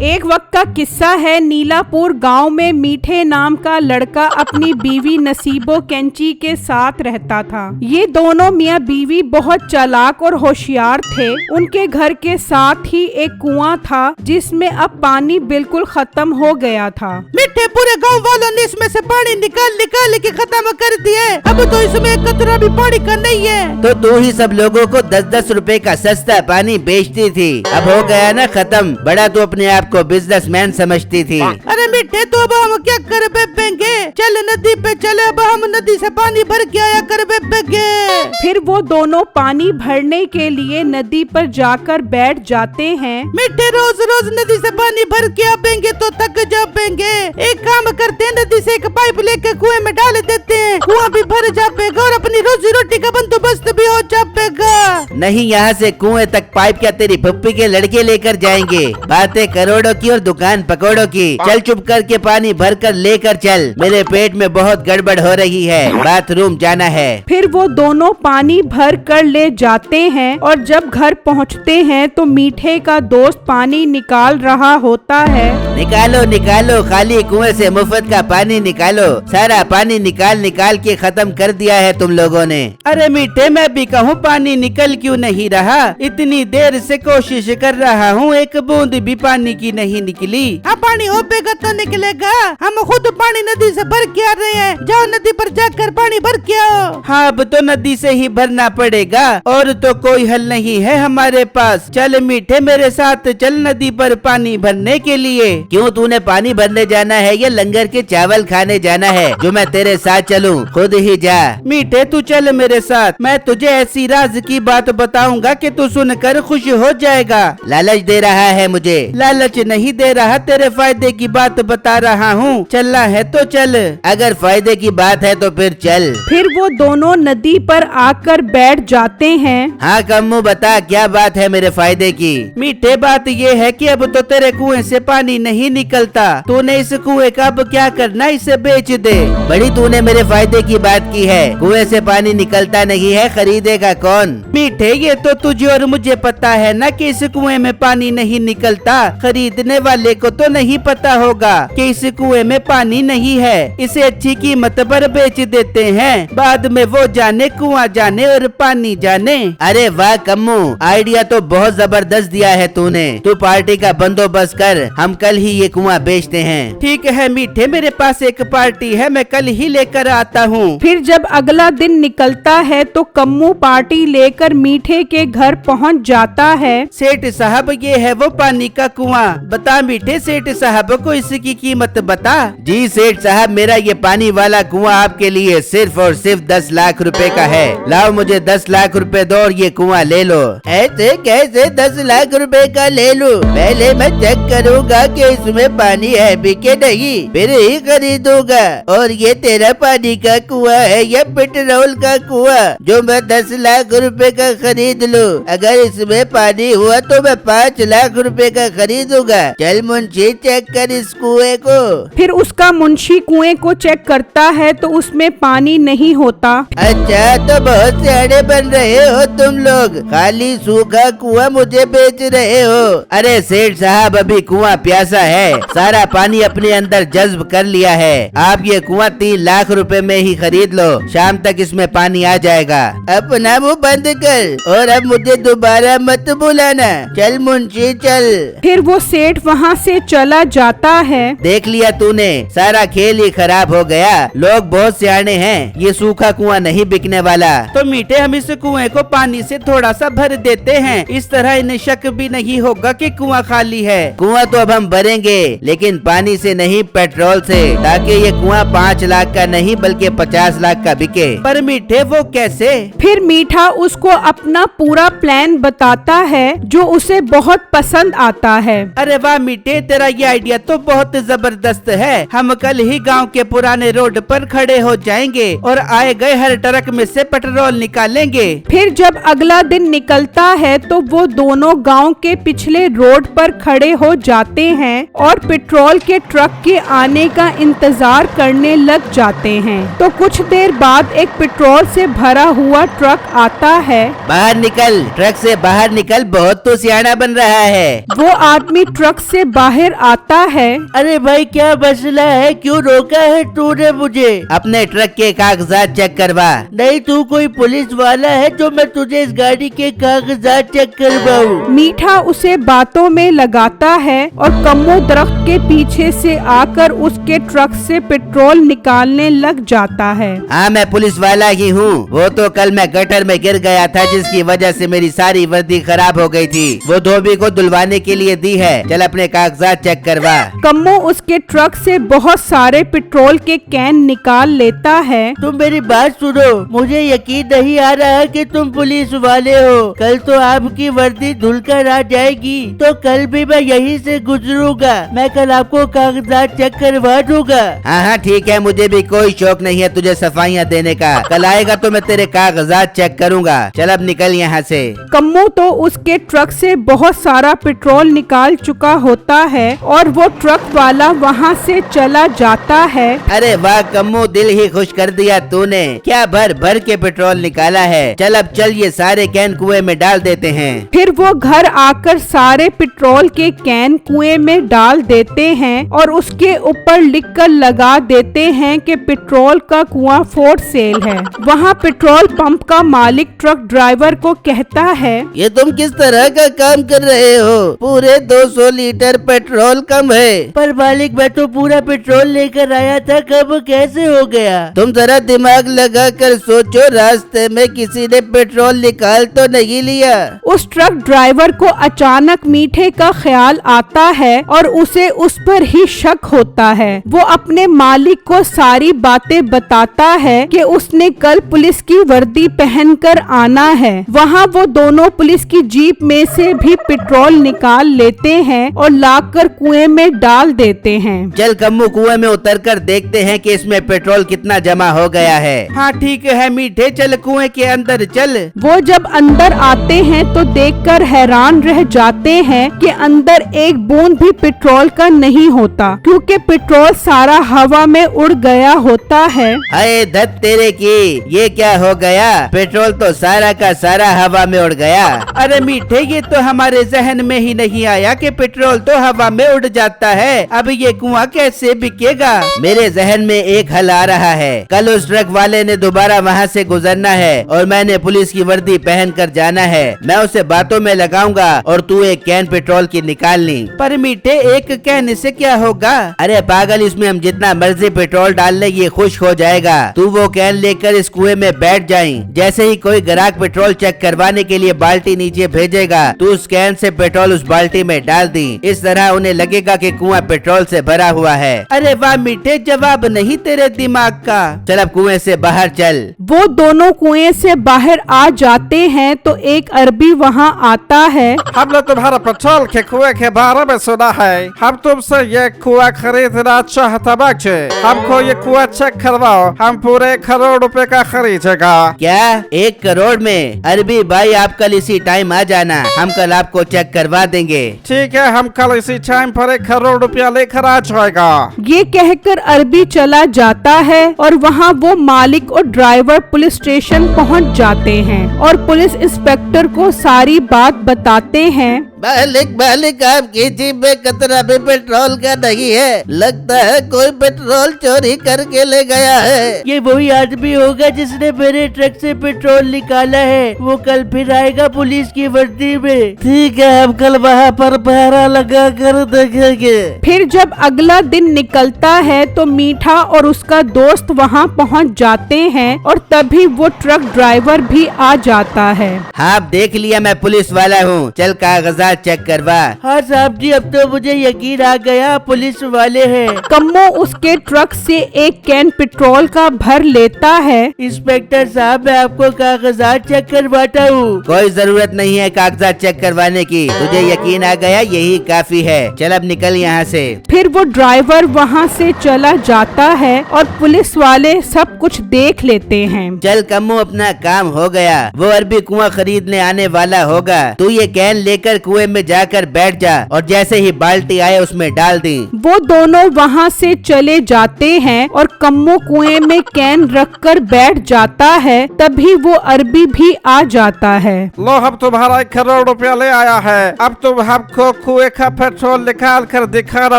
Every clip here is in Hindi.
एक वक्त का किस्सा है। नीलापुर गांव में मीठे नाम का लड़का अपनी बीवी नसीबो कैंची के साथ रहता था। ये दोनों मियाँ बीवी बहुत चालाक और होशियार थे। उनके घर के साथ ही एक कुआं था जिसमें अब पानी बिल्कुल खत्म हो गया था। मीठे पूरे गांव वालों ने इसमें से पानी निकाल निकाल के खत्म कर दिया। अब तो इसमें एक कतरा भी पानी का नहीं है। तो तू ही सब लोगों को 10-10 रुपए का सस्ता पानी बेचती थी, अब हो गया ना खत्म। बड़ा तू अपने आप को बिजनेसमैन समझती थी। अरे मीठे तो अब हम क्या कर बेचेंगे, चल नदी पे चले, अब हम नदी से पानी भर के आया कर बेचेंगे। फिर वो दोनों पानी भरने के लिए नदी पर जाकर बैठ जाते हैं। मीठे रोज रोज नदी से पानी भर के आएंगे तो थक जाएंगे। एक काम करते हैं, नदी से एक पाइप लेके कुएं में डाल देते हैं, कुआं भी भर जाएगा और अपनी रोजी रोटी का बंदोबस्त भी हो जाएगा। नहीं, यहाँ से कुएं तक पाइप क्या तेरी पप्पी के लड़के लेकर जाएंगे? बातें करोड़ों की और दुकान पकौड़ों की। चल चुप करके पानी भर कर लेकर चल, मेरे पेट में बहुत गड़बड़ हो रही है, बाथरूम जाना है। फिर वो दोनों पानी भर कर ले जाते हैं और जब घर पहुँचते हैं तो मीठे का दोस्त पानी निकाल रहा होता है। निकालो निकालो, खाली कुएं से मुफ्त का पानी निकालो। सारा पानी निकाल निकाल के खत्म कर दिया है तुम लोगों ने। अरे मीठे मैं भी कहूँ पानी निकल क्यों नहीं रहा? इतनी देर से कोशिश कर रहा हूँ, एक बूंद भी पानी की नहीं निकली। अब पानी हो पेगा तो निकलेगा। हम खुद पानी नदी से भर के आ रहे हैं, जाओ नदी पर जाकर पानी भर के आओ। हाँ अब तो नदी से ही भरना पड़ेगा और तो कोई हल नहीं है हमारे पास। चल मीठे मेरे साथ चल नदी पर पानी भरने के लिए। क्यों, तूने पानी भरने जाना है या लंगर के चावल खाने जाना है जो मैं तेरे साथ चलूं? खुद ही जा। मीठे तू चल मेरे साथ, मैं तुझे ऐसी राज की बात बताऊंगा कि तू सुनकर खुश हो जाएगा। लालच दे रहा है मुझे? लालच नहीं दे रहा, तेरे फायदे की बात बता रहा हूँ। चलना है तो चल। अगर फायदे की बात है तो फिर चल। फिर वो दोनों नदी पर आकर बैठ जाते हैं। हाँ कम्मू, बता क्या बात है मेरे फायदे की? मीठे बात ये है कि अब तो तेरे कुएं से पानी नहीं निकलता, तूने इस कुएं का अब क्या करना, इसे बेच दे। बड़ी तूने मेरे फायदे की बात की है, कुएं से पानी निकलता नहीं है, खरीदेगा कौन? मीठे ये तो तुझे और मुझे पता है ना कि इस कुएं में पानी नहीं निकलता। खरीदने वाले को तो नहीं पता होगा कि इस कुएं में पानी नहीं है, इसे अच्छी कीमत पर बेच देते हैं। बाद में वो जाने, कुआं जाने और पानी जाने। अरे वाह कम्मू, आइडिया तो बहुत जबरदस्त दिया है तूने। तू पार्टी का बंदोबस्त कर, हम कल ही ये कुआं बेचते हैं। ठीक है मीठे, मेरे पास एक पार्टी है, मैं कल ही लेकर आता हूँ। फिर जब अगला दिन निकलता है तो कम्मू पार्टी लेकर मीठे के घर पहुँच जाता है। सेठ साहब ये है वो पानी का कुआं, बता मीठे सेठ साहब को इसकी कीमत बता। जी सेठ साहब, मेरा ये पानी वाला कुआं आपके लिए सिर्फ और सिर्फ 10 लाख रुपए का है। लाओ मुझे 10 लाख रुपए दो और ये कुआं ले लो। ऐसे कैसे 10 लाख रुपए का ले लूं? पहले मैं चेक करूंगा कि इसमें पानी है भी के नहीं, फिर ही खरीदूंगा। और ये तेरा पानी का कुआं है या पेट्रोल का कुआं जो मैं 10 लाख रुपए का खरीद लूं? अगर इसमें पानी हुआ तो मैं 5 लाख रुपए का खरीदूंगा। चल मुंशी चेक कर इस कुएं को। फिर उसका मुंशी कुएं को चेक करता है तो उसमें पानी नहीं होता। अच्छा, तो बहुत सियाने बन रहे हो तुम लोग, खाली सूखा कुआं मुझे बेच रहे हो। अरे सेठ साहब, अभी कुआं प्यासा है, सारा पानी अपने अंदर जज्ब कर लिया है। आप ये कुआं 3 लाख रुपए में ही खरीद लो, शाम तक इसमें पानी आ जाएगा। अपना मुंह बंद कर और अब मुझे दोबारा मत बुलाना। चल मुंशी चल। फिर वो सेठ वहाँ से चला जाता है। देख लिया तूने, सारा खेल ही खराब हो गया। लोग बहुत सियाने हैं, ये सूखा कुआं नहीं बिकने वाला। तो मीठे हम इस कुएं को पानी से थोड़ा सा भर देते हैं, इस तरह इन्हें शक भी नहीं होगा कि कुआं खाली है। कुआं तो अब हम भरेंगे लेकिन पानी से नहीं, पेट्रोल से, ताकि ये कुआं 5 लाख का नहीं बल्कि 50 लाख का बिके। पर मीठे वो कैसे? फिर मीठा उसको अपना पूरा प्लान बताता है जो उसे बहुत पसंद आता है। अरे वाह मीठे, तेरा ये आइडिया तो बहुत जबरदस्त है। हम कल ही गांव के पुराने रोड पर खड़े हो जाएंगे और आए गए हर ट्रक में से पेट्रोल निकालेंगे। फिर जब अगला दिन निकलता है तो वो दोनों गांव के पिछले रोड पर खड़े हो जाते हैं और पेट्रोल के ट्रक के आने का इंतजार करने लग जाते हैं। तो कुछ देर बाद एक पेट्रोल से भरा हुआ ट्रक आता है। बाहर निकल, ट्रक से बाहर निकल, बहुत तो सियाना बन रहा है। वो आदमी ट्रक से बाहर आता है। अरे भाई क्या मसला है, क्यों रोका है तूने मुझे? अपने ट्रक के कागजात चेक करवा। नहीं तू कोई पुलिस वाला है जो मैं तुझे इस गाड़ी के कागजात चेक करवाऊं? मीठा उसे बातों में लगाता है और कम्मो दरख्त के पीछे से आकर उसके ट्रक से पेट्रोल निकालने लग जाता है। हाँ मैं पुलिस वाला ही हूँ। वो तो कल मैं गटर में गिर गया था जिसकी वजह से मेरी सारी वर्दी खराब हो गई थी। वो धोबी को धुलवाने के लिए दी है। चल अपने कागजात चेक करवा। कम्मो उसके ट्रक से बहुत सारे पेट्रोल के कैन निकाल लेता है। तुम मेरी बात सुनो, मुझे यकीन नहीं आ रहा कि तुम पुलिस वाले हो। कल तो आपकी वर्दी धुलकर आ जाएगी, तो कल भी मैं यहीं से गुजरूंगा। मैं कल आपको कागजात चेक करवा दूंगा। हाँ हाँ ठीक है, मुझे भी कोई शौक नहीं है तुझे सफाइयाँ देने का। कल आएगा तो मैं तेरे कागजात चेक करूँगा। चल अब निकल यहाँ से। कम्मो तो उसके ट्रक से बहुत सारा पेट्रोल निकाल चुका होता है और वो ट्रक वाला वहाँ से चला जाता है। अरे वाह कम्मू, दिल ही खुश कर दिया तूने। क्या भर भर के पेट्रोल निकाला है। चल अब चल ये सारे कैन कुएं में डाल देते हैं। फिर वो घर आकर सारे पेट्रोल के कैन कुएं में डाल देते हैं और उसके ऊपर लिखकर लगा देते हैं कि पेट्रोल का कुआं फॉर सेल है। वहाँ पेट्रोल पंप का मालिक ट्रक ड्राइवर को कहता है, ये तुम किस तरह का काम कर रहे हो? पूरे 200 लीटर पेट्रोल कम है। पर मालिक मैं तो पूरा पेट्रोल लेकर आया था, कब कैसे हो गया? तुम जरा दिमाग लगा कर सोचो, रास्ते में किसी ने पेट्रोल निकाल तो नहीं लिया? उस ट्रक ड्राइवर को अचानक मीठे का ख्याल आता है और उसे उस पर ही शक होता है। वो अपने मालिक को सारी बातें बताता है कि उसने कल पुलिस की वर्दी पहनकर आना है। वहाँ वो दोनों पुलिस की जीप में से भी पेट्रोल निकाल लेते हैं और लाकर कुएं में डाल देते हैं। चल कम्मू, कुएं में उतरकर देखते हैं कि इसमें पेट्रोल कितना जमा हो गया है। हाँ ठीक है मीठे, चल कुएं के अंदर चल। वो जब अंदर आते हैं तो देखकर हैरान रह जाते हैं कि अंदर एक बूंद भी पेट्रोल का नहीं होता, क्योंकि पेट्रोल सारा हवा में उड़ गया होता है। हाय धत तेरे की, ये क्या हो गया? पेट्रोल तो सारा का सारा हवा में उड़ गया। अरे मीठे, ये तो हमारे जहन में ही नहीं आया कि पेट्रोल तो हवा में उड़ जाता है। अब ये कुआं कैसे बिकेगा? मेरे जहन में एक हल आ रहा है। कल उस ट्रक वाले ने दोबारा वहाँ से गुजरना है और मैंने पुलिस की वर्दी पहन कर जाना है। मैं उसे बातों में लगाऊंगा और तू एक कैन पेट्रोल की निकाल ली। पर मीठे, एक कैन से क्या होगा? अरे पागल, इसमें हम जितना मर्जी पेट्रोल डाल ले ये खुश हो जाएगा। तू वो कैन लेकर इस कुएं में बैठ जाई। जैसे ही कोई ग्राहक पेट्रोल चेक करवाने के लिए बाल्टी नीचे भेजेगा, तू उस कैन से पेट्रोल उस बाल्टी में डाल दी। इस तरह उन्हें लगेगा कि कुआं पेट्रोल से भरा हुआ है। अरे वाह मीठे, जवाब नहीं तेरे दिमाग का। चल अब कुएं से बाहर चल। वो दोनों कुएं से बाहर आ जाते हैं तो एक अरबी वहाँ आता है। हमने तुम्हारे पेट्रोल के कुएं के बारे में सुना है। हम तुमसे ये कुआं खरीदना चाहते बच्चे। हमको ये कुआं चेक करवाओ, हम पूरे 1 करोड़ रुपए का खरीदेगा। क्या 1 करोड़ में? अरबी भाई आप कल इसी टाइम आ जाना, हम कल आपको चेक करवा देंगे। ठीक है, हम कल इसी टाइम पर 1 करोड़ रुपया लेकर आ जाएगा। ये कहकर अरबी चला जाता है और वहाँ वो मालिक और ड्राइवर पुलिस स्टेशन पहुँच जाते हैं और पुलिस इंस्पेक्टर को सारी बात बताते हैं। मालिक आपकी जीप में कतरा भी पेट्रोल का नहीं है। लगता है कोई पेट्रोल चोरी करके ले गया है। ये वही आदमी होगा जिसने मेरे ट्रक से पेट्रोल निकाला है। वो कल फिर आएगा पुलिस की वर्दी में। ठीक है, हम कल वहाँ पर पहरा लगा कर देखेंगे। फिर जब अगला दिन निकलता है तो मीठा और उसका दोस्त वहाँ पहुँच जाते हैं और तभी वो ट्रक ड्राइवर भी आ जाता है। हाँ देख लिया, मैं पुलिस वाला हूँ। चल कागजात कागजात चेक करवा। हाँ साहब जी, अब तो मुझे यकीन आ गया, पुलिस वाले हैं। कम्मो उसके ट्रक से एक कैन पेट्रोल का भर लेता है। इंस्पेक्टर साहब, मैं आपको कागजात चेक करवाता हूँ। कोई जरूरत नहीं है कागजात चेक करवाने की, तुझे यकीन आ गया यही काफी है। चल अब निकल यहाँ से। फिर वो ड्राइवर वहाँ से चला जाता है और पुलिस वाले सब कुछ देख लेते हैं। चल कम्मो, अपना काम हो गया। वो अरबी कुआं खरीदने आने वाला होगा। तू ये कैन लेकर कुएं में जाकर बैठ जा और जैसे ही बाल्टी आए उसमें डाल दी। वो दोनों वहाँ से चले जाते हैं और कम्मो कुएं में कैन रखकर बैठ जाता है। तभी वो अरबी भी आ जाता है। लो, हम तुम्हारा 1 करोड़ रुपया ले आया है। अब तुम हमको कुएं का पेट्रोल निकाल कर दिखाना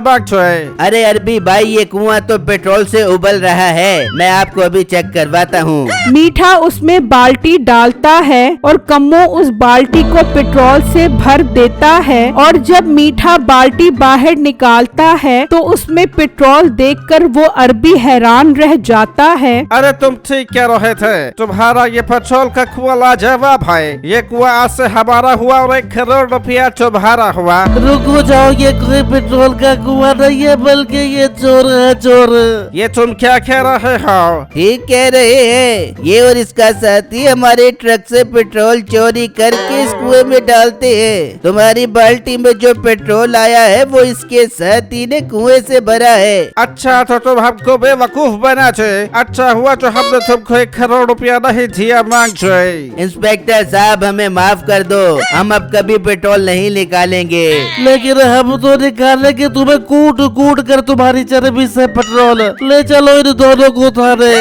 बाकी है। अरे अरबी भाई, ये कुआं तो पेट्रोल से उबल रहा है, मैं आपको अभी चेक करवाता हूँ। मीठा उसमें बाल्टी डालता है और कम्मो उस बाल्टी को पेट्रोल से भर देता है। और जब मीठा बाल्टी बाहर निकालता है तो उसमें पेट्रोल देखकर वो अरबी हैरान रह जाता है। अरे तुम ठीक कह रहे थे, तुम्हारा ये पेट्रोल का कुआं लाजवाब है। ये कुआं आज से हमारा हुआ और 1 करोड़ रुपया तुम्हारा हुआ। रुको जाओ, ये कोई पेट्रोल का कुआं नहीं है, बल्कि ये चोर है, चोर। ये तुम क्या कह रहे हो? ठीक कह रहे हैं, ये और इसका साथी हमारे ट्रक से पेट्रोल चोरी करके इस कुएं में डालते हैं। तुम्हारी बाल्टी में जो पेट्रोल आया है वो इसके साथी ने कुएं से भरा है। अच्छा, तो तुम हमको बेवकूफ बना थे। अच्छा हुआ जो हमने तुमको 1 करोड़ रुपया नहीं दिया मांग छे। इंस्पेक्टर साहब, हमें माफ कर दो, हम अब कभी पेट्रोल नहीं निकालेंगे। लेकिन हम तो निकालेंगे तुम्हें कूट कूट कर तुम्हारी चर्बी से पेट्रोल। ले चलो इन दोनों को थाने।